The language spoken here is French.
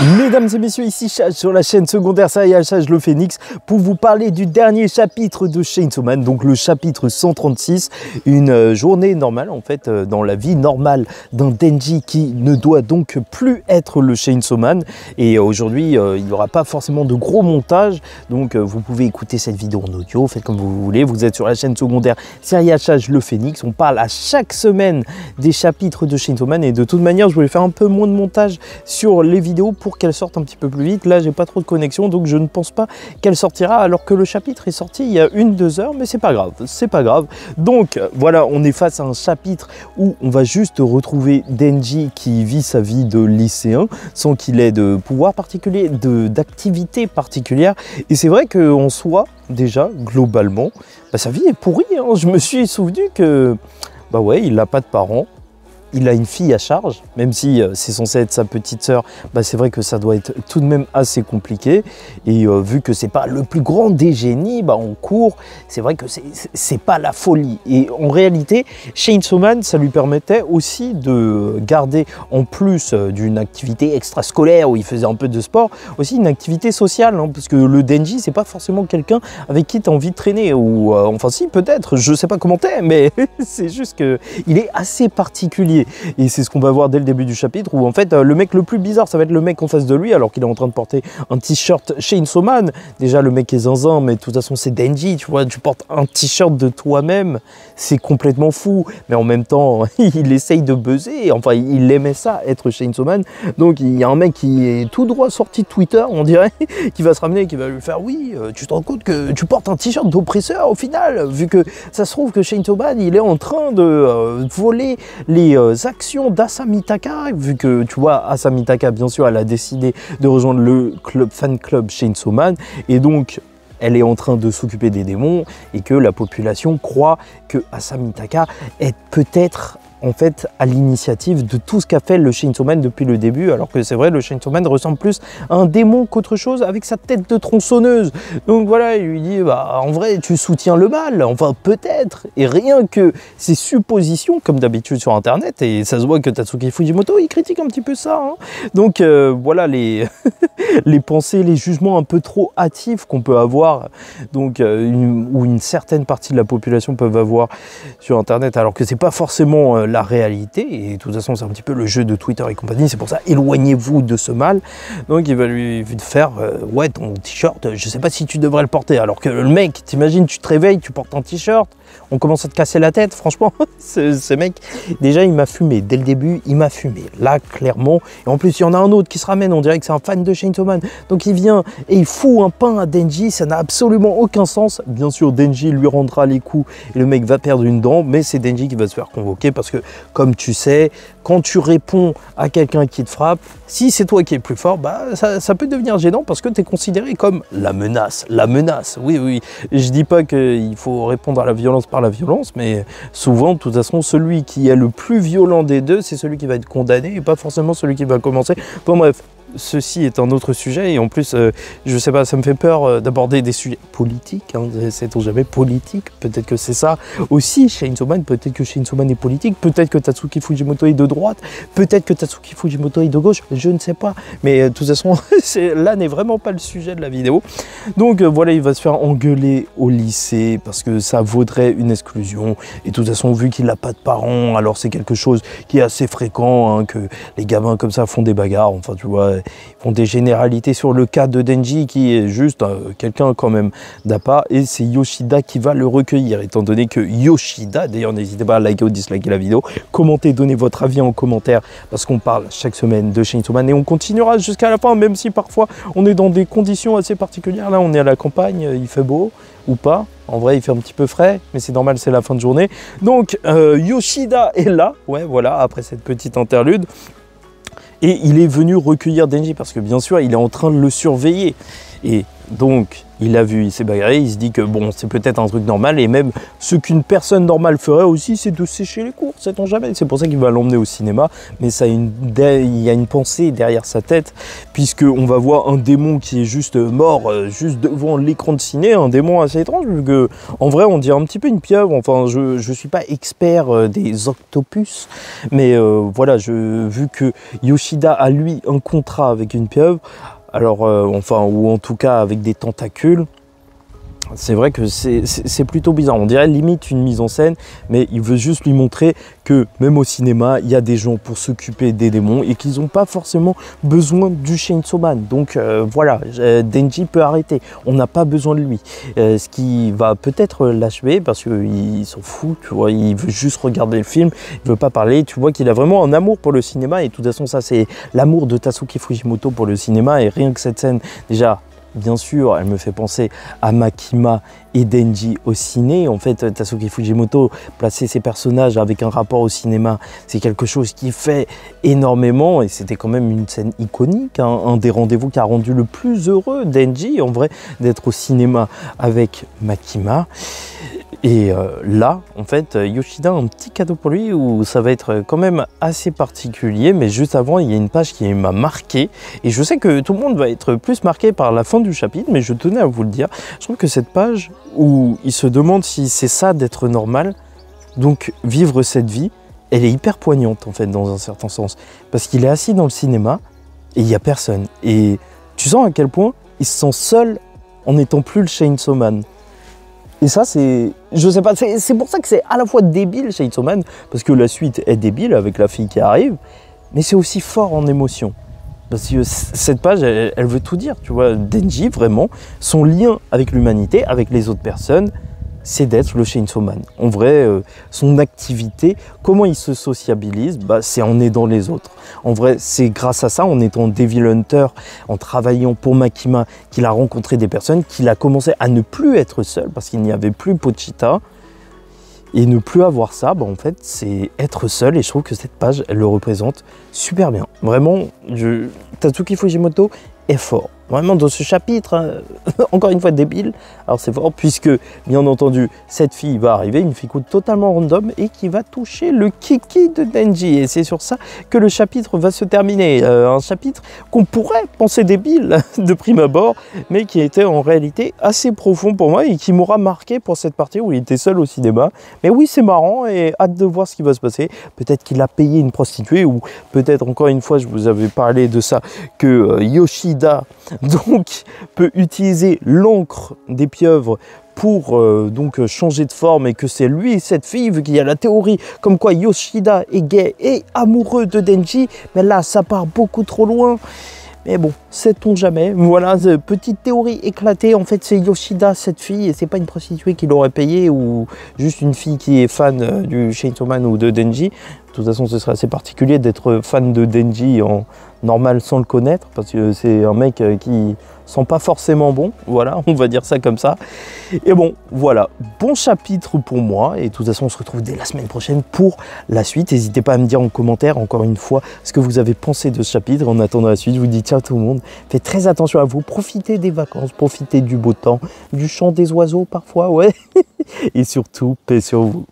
Mesdames et messieurs, ici Chage sur la chaîne secondaire Serial Chage le Phénix pour vous parler du dernier chapitre de Chainsaw Man, donc le chapitre 136, une journée normale en fait dans la vie normale d'un Denji qui ne doit donc plus être le Chainsaw Man. Et aujourd'hui il n'y aura pas forcément de gros montage, donc vous pouvez écouter cette vidéo en audio, faites comme vous voulez, vous êtes sur la chaîne secondaire Serial Chage le Phénix, on parle à chaque semaine des chapitres de Chainsaw Man et de toute manière je voulais faire un peu moins de montage sur les vidéos pour qu'elle sorte un petit peu plus vite. Là j'ai pas trop de connexion donc je ne pense pas qu'elle sortira alors que le chapitre est sorti il y a 1-2 heures, mais c'est pas grave, c'est pas grave. Donc voilà, on est face à un chapitre où on va juste retrouver Denji qui vit sa vie de lycéen sans qu'il ait de pouvoir particulier, d'activité particulière, et c'est vrai qu'en soi déjà globalement sa vie est pourrie, hein. Je me suis souvenu que ouais, il n'a pas de parents. Il a une fille à charge, même si c'est censé être sa petite sœur, c'est vrai que ça doit être tout de même assez compliqué. Et vu que c'est pas le plus grand des génies, en cours, c'est vrai que c'est pas la folie. Et en réalité, Chainsaw Man, ça lui permettait aussi de garder, en plus d'une activité extrascolaire où il faisait un peu de sport, aussi une activité sociale, hein, parce que le Denji, c'est pas forcément quelqu'un avec qui tu as envie de traîner, ou enfin si, peut-être, je sais pas comment t'es, mais c'est juste que il est assez particulier. Et c'est ce qu'on va voir dès le début du chapitre où en fait le mec le plus bizarre ça va être le mec en face de lui alors qu'il est en train de porter un t-shirt Chainsaw Man. Déjà le mec est zinzin, mais de toute façon c'est Denji, tu vois, tu portes un t-shirt de toi-même, c'est complètement fou, mais en même temps il essaye de buzzer, enfin il aimait ça être Chainsaw Man. Donc il y a un mec qui est tout droit sorti de Twitter on dirait, qui va se ramener, qui va lui faire oui, tu te rends compte que tu portes un t-shirt d'oppresseur au final, vu que ça se trouve que Chainsaw Man il est en train de voler les actions d'Asamitaka, vu que tu vois Asamitaka bien sûr elle a décidé de rejoindre le fan club Chainsaw Man, et donc elle est en train de s'occuper des démons et que la population croit que Asamitaka est peut-être en fait à l'initiative de tout ce qu'a fait le Chainsaw Man depuis le début, alors que c'est vrai, le Chainsaw Man ressemble plus à un démon qu'autre chose avec sa tête de tronçonneuse. Donc voilà, il lui dit en vrai tu soutiens le mal, enfin peut-être, et rien que ces suppositions comme d'habitude sur internet, et ça se voit que Tatsuki Fujimoto il critique un petit peu ça, hein. Donc voilà les les pensées, les jugements un peu trop hâtifs qu'on peut avoir, donc ou une certaine partie de la population peuvent avoir sur internet, alors que c'est pas forcément la réalité, et de toute façon c'est un petit peu le jeu de Twitter et compagnie, c'est pour ça éloignez-vous de ce mal. Donc il va lui faire ouais ton t-shirt, je sais pas si tu devrais le porter, alors que le mec, t'imagines, tu te réveilles, tu portes un t-shirt, on commence à te casser la tête, franchement. ce mec, déjà il m'a fumé, dès le début il m'a fumé, là clairement, et en plus il y en a un autre qui se ramène, on dirait que c'est un fan de Chainsaw Man, donc il vient et il fout un pain à Denji, ça n'a absolument aucun sens. Bien sûr Denji lui rendra les coups et le mec va perdre une dent, mais c'est Denji qui va se faire convoquer parce que comme tu sais, quand tu réponds à quelqu'un qui te frappe, si c'est toi qui es plus fort, ça peut devenir gênant parce que tu es considéré comme la menace, oui, je dis pas qu'il faut répondre à la violence par la violence, mais souvent de toute façon celui qui est le plus violent des deux, c'est celui qui va être condamné et pas forcément celui qui va commencer. Bon bref, ceci est un autre sujet, et en plus je sais pas, ça me fait peur d'aborder des sujets politiques, hein, sait-on jamais, politique, peut-être que c'est ça aussi Chainsaw Man, peut-être que Chainsaw Man est politique, peut-être que Tatsuki Fujimoto est de droite, peut-être que Tatsuki Fujimoto est de gauche, je ne sais pas, mais de toute façon là n'est vraiment pas le sujet de la vidéo. Donc voilà, il va se faire engueuler au lycée parce que ça vaudrait une exclusion, et de toute façon vu qu'il n'a pas de parents, alors c'est quelque chose qui est assez fréquent, hein, que les gamins comme ça font des bagarres, enfin tu vois, ils font des généralités sur le cas de Denji qui est juste quelqu'un quand même d'appart, et c'est Yoshida qui va le recueillir, étant donné que Yoshida, d'ailleurs n'hésitez pas à liker ou disliker la vidéo, commentez, donnez votre avis en commentaire, parce qu'on parle chaque semaine de Chainsaw Man et on continuera jusqu'à la fin, même si parfois on est dans des conditions assez particulières. Là on est à la campagne, il fait beau ou pas, en vrai il fait un petit peu frais, mais c'est normal, c'est la fin de journée. Donc Yoshida est là, ouais voilà, après cette petite interlude. Et il est venu recueillir Denji parce que bien sûr il est en train de le surveiller. Et Donc, il a vu, il s'est bagarré, il se dit que bon, c'est peut-être un truc normal, et même ce qu'une personne normale ferait aussi, c'est de sécher les cours, sait-on jamais. C'est pour ça qu'il va l'emmener au cinéma, mais ça il y a une pensée derrière sa tête, puisqu'on va voir un démon qui est juste mort, juste devant l'écran de ciné, un démon assez étrange, vu que, en vrai, on dirait un petit peu une pieuvre. Enfin, je suis pas expert des octopus, mais voilà, vu que Yoshida a, lui, un contrat avec une pieuvre, alors, enfin, ou en tout cas avec des tentacules, c'est vrai que c'est plutôt bizarre. On dirait limite une mise en scène, mais il veut juste lui montrer que même au cinéma, il y a des gens pour s'occuper des démons et qu'ils n'ont pas forcément besoin du Chainsaw Man. Donc voilà, Denji peut arrêter. On n'a pas besoin de lui. Ce qui va peut-être l'achever parce qu'il s'en fout, tu vois, il veut juste regarder le film, il veut pas parler. Tu vois qu'il a vraiment un amour pour le cinéma et de toute façon, ça c'est l'amour de Tasuki Fujimoto pour le cinéma et rien que cette scène, déjà, bien sûr, elle me fait penser à Makima et Denji au ciné. En fait, Tasuki Fujimoto, placer ses personnages avec un rapport au cinéma, c'est quelque chose qui fait énormément. Et c'était quand même une scène iconique, hein, un des rendez-vous qui a rendu le plus heureux Denji, en vrai, d'être au cinéma avec Makima. Et là, en fait, Yoshida a un petit cadeau pour lui où ça va être quand même assez particulier. Mais juste avant, il y a une page qui m'a marqué. Et je sais que tout le monde va être plus marqué par la fin du chapitre, mais je tenais à vous le dire. Je trouve que cette page où il se demande si c'est ça d'être normal, donc vivre cette vie, elle est hyper poignante en fait dans un certain sens. Parce qu'il est assis dans le cinéma et il n'y a personne. Et tu sens à quel point il se sent seul en n'étant plus le Chainsaw Man. Et ça, c'est, je sais pas, c'est pour ça que c'est à la fois débile, Chainsaw Man, parce que la suite est débile avec la fille qui arrive, mais c'est aussi fort en émotion. Parce que cette page, elle veut tout dire, tu vois. Denji, vraiment, son lien avec l'humanité, avec les autres personnes, c'est d'être le Chainsaw Man. En vrai, son activité, comment il se sociabilise, bah, c'est en aidant les autres. En vrai, c'est grâce à ça, en étant Devil Hunter, en travaillant pour Makima, qu'il a rencontré des personnes, qu'il a commencé à ne plus être seul, parce qu'il n'y avait plus Pochita. Et ne plus avoir ça, bah en fait, c'est être seul. Et je trouve que cette page, elle le représente super bien. Vraiment, Tasuki Fujimoto est fort. Vraiment, dans ce chapitre, encore une fois débile, alors c'est fort puisque, bien entendu, cette fille va arriver, une fille totalement random et qui va toucher le kiki de Denji. Et c'est sur ça que le chapitre va se terminer. Un chapitre qu'on pourrait penser débile de prime abord, mais qui était en réalité assez profond pour moi et qui m'aura marqué pour cette partie où il était seul au cinéma. Mais oui, c'est marrant et hâte de voir ce qui va se passer. Peut-être qu'il a payé une prostituée ou peut-être, encore une fois, je vous avais parlé de ça, que Yoshida donc peut utiliser l'encre des pieuvres pour donc changer de forme et que c'est lui et cette fille, vu qu'il y a la théorie comme quoi Yoshida est gay et amoureux de Denji, mais là ça part beaucoup trop loin. Mais bon, sait-on jamais. Voilà, petite théorie éclatée. En fait, c'est Yoshida, cette fille, et c'est pas une prostituée qui l'aurait payé ou juste une fille qui est fan du Chainsaw Man ou de Denji. De toute façon, ce serait assez particulier d'être fan de Denji en normal sans le connaître, parce que c'est un mec qui sent pas forcément bon. Voilà, on va dire ça comme ça. Et bon, voilà, bon chapitre pour moi. Et de toute façon, on se retrouve dès la semaine prochaine pour la suite. N'hésitez pas à me dire en commentaire, encore une fois, ce que vous avez pensé de ce chapitre. En attendant la suite, je vous dis ciao tout le monde. Faites très attention à vous. Profitez des vacances, profitez du beau temps, du chant des oiseaux parfois, ouais. Et surtout, paix sur vous.